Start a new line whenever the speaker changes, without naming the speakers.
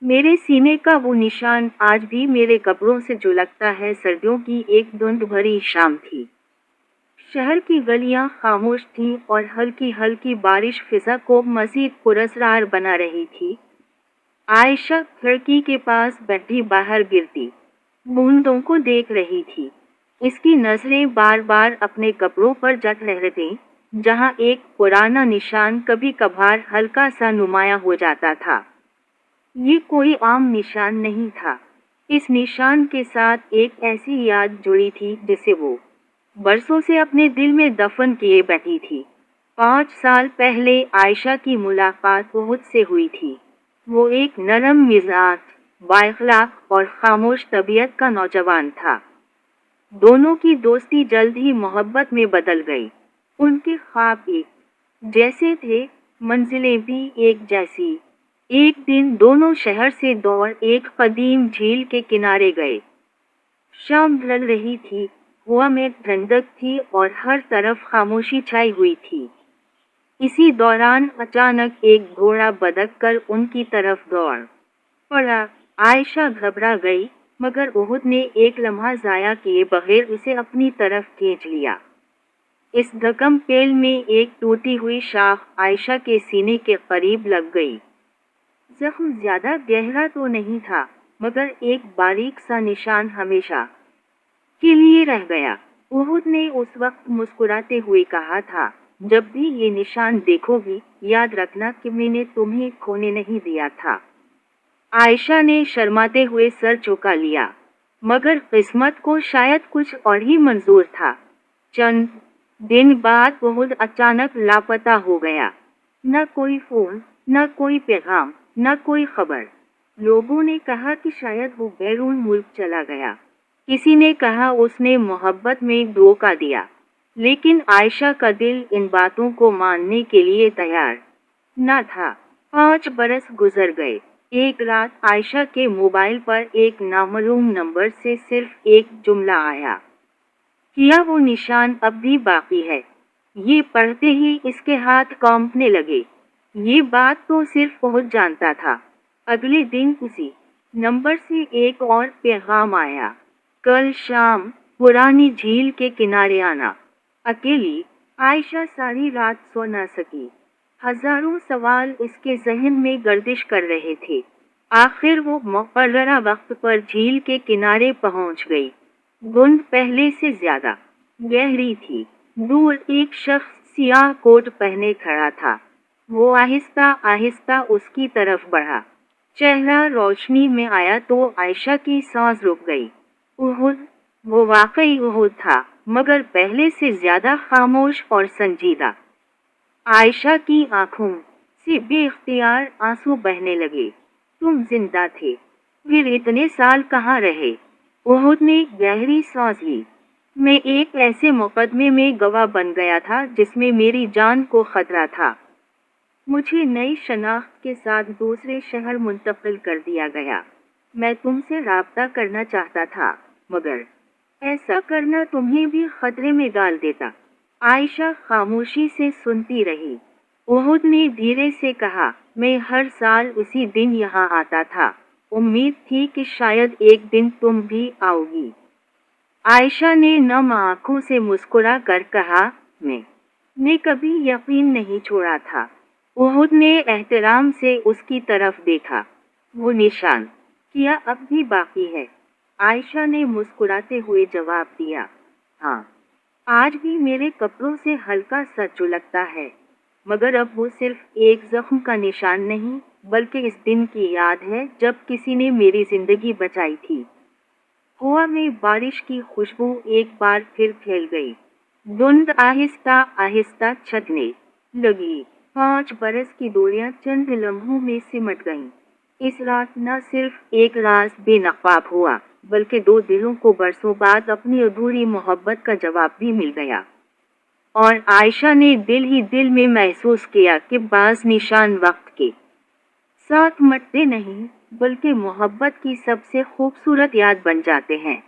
میرے سینے کا وہ نشان آج بھی میرے کپڑوں سے جھلکتا ہے۔ سردیوں کی ایک دھند بھری شام تھی۔ شہر کی گلیاں خاموش تھیں اور ہلکی ہلکی بارش فضا کو مزید پراسرار بنا رہی تھی۔ عائشہ کھڑکی کے پاس بیٹھی باہر گرتی بوندوں کو دیکھ رہی تھی۔ اس کی نظریں بار بار اپنے کپڑوں پر جٹ رہتی، جہاں ایک پرانا نشان کبھی کبھار ہلکا سا نمایاں ہو جاتا تھا۔ یہ کوئی عام نشان نہیں تھا۔ اس نشان کے ساتھ ایک ایسی یاد جڑی تھی جسے وہ برسوں سے اپنے دل میں دفن کیے بیٹھی تھی۔ 5 سال پہلے عائشہ کی ملاقات احد سے ہوئی تھی۔ وہ ایک نرم مزاج، بااخلاق اور خاموش طبیعت کا نوجوان تھا۔ دونوں کی دوستی جلد ہی محبت میں بدل گئی۔ ان کے خواب ایک جیسے تھے، منزلیں بھی ایک جیسی۔ ایک دن دونوں شہر سے دوڑ ایک قدیم جھیل کے کنارے گئے۔ شام ڈھل رہی تھی، ہوا میں ٹھنڈک تھی اور ہر طرف خاموشی چھائی ہوئی تھی۔ اسی دوران اچانک ایک گھوڑا بدک کر ان کی طرف دوڑ پڑا۔ عائشہ گھبرا گئی، مگر احد نے ایک لمحہ ضائع کیے بغیر اسے اپنی طرف کھینچ لیا۔ اس دھکم پیل میں ایک ٹوٹی ہوئی شاخ عائشہ کے سینے کے قریب لگ گئی۔ زخم زیادہ گہرا تو نہیں تھا، مگر ایک باریک سا نشان ہمیشہ کے لیے رہ گیا۔ احد نے اس وقت مسکراتے ہوئے کہا تھا، جب بھی یہ نشان دیکھو گی، یاد رکھنا کہ میں نے تمہیں کھونے نہیں دیا تھا۔ عائشہ نے شرماتے ہوئے سر جھکا لیا، مگر قسمت کو شاید کچھ اور ہی منظور تھا۔ چند دن بعد احد اچانک لاپتہ ہو گیا۔ نہ کوئی فون، نہ کوئی پیغام، نہ کوئی خبر۔ لوگوں نے کہا کہ شاید وہ بیرون ملک چلا گیا۔ کسی نے کہا اس نے محبت میں دھوکہ دیا۔ لیکن عائشہ کا دل ان باتوں کو ماننے کے لیے تیار نہ تھا۔ 5 برس گزر گئے۔ ایک رات عائشہ کے موبائل پر ایک نامعلوم نمبر سے صرف ایک جملہ آیا، کیا وہ نشان اب بھی باقی ہے؟ یہ پڑھتے ہی اس کے ہاتھ کانپنے لگے۔ یہ بات تو صرف احد جانتا تھا۔ اگلے دن اسی نمبر سے ایک اور پیغام آیا، کل شام پرانی جھیل کے کنارے آنا۔ اکیلی عائشہ ساری رات سو نہ سکی۔ ہزاروں سوال اس کے ذہن میں گردش کر رہے تھے۔ آخر وہ مقررہ وقت پر جھیل کے کنارے پہنچ گئی۔ دھند پہلے سے زیادہ گہری تھی۔ دور ایک شخص سیاہ کوٹ پہنے کھڑا تھا۔ وہ آہستہ آہستہ اس کی طرف بڑھا۔ چہرہ روشنی میں آیا تو عائشہ کی سانس رک گئی۔ احد، وہ واقعی احد تھا، مگر پہلے سے زیادہ خاموش اور سنجیدہ۔ عائشہ کی آنکھوں سے بے اختیار آنسو بہنے لگے۔ تم زندہ تھے، پھر اتنے سال کہاں رہے؟ احد نے گہری سانس لی۔ میں ایک ایسے مقدمے میں گواہ بن گیا تھا جس میں میری جان کو خطرہ تھا۔ مجھے نئی شناخت کے ساتھ دوسرے شہر منتقل کر دیا گیا۔ میں تم سے رابطہ کرنا چاہتا تھا، مگر ایسا کرنا تمہیں بھی خطرے میں ڈال دیتا۔ عائشہ خاموشی سے سنتی رہی۔ احد نے دھیرے سے کہا، میں ہر سال اسی دن یہاں آتا تھا، امید تھی کہ شاید ایک دن تم بھی آؤ گی۔ عائشہ نے نم آنکھوں سے مسکرا کر کہا، میں نے کبھی یقین نہیں چھوڑا تھا۔ احد نے احترام سے اس کی طرف دیکھا۔ وہ نشان کیا اب بھی باقی ہے؟ عائشہ نے مسکراتے ہوئے جواب دیا، ہاں، آج بھی میرے کپڑوں سے ہلکا سا جھلکتا ہے، مگر اب وہ صرف ایک زخم کا نشان نہیں، بلکہ اس دن کی یاد ہے جب کسی نے میری زندگی بچائی تھی۔ ہوا میں بارش کی خوشبو ایک بار پھر پھیل گئی۔ دھند آہستہ آہستہ چھٹنے لگی۔ 5 برس کی دوریاں چند لمحوں میں سمٹ گئیں۔ اس رات نہ صرف ایک راز بے نقاب ہوا، بلکہ 2 دلوں کو برسوں بعد اپنی ادھوری محبت کا جواب بھی مل گیا۔ اور عائشہ نے دل ہی دل میں محسوس کیا کہ بعض نشان وقت کے ساتھ مٹتے نہیں، بلکہ محبت کی سب سے خوبصورت یاد بن جاتے ہیں۔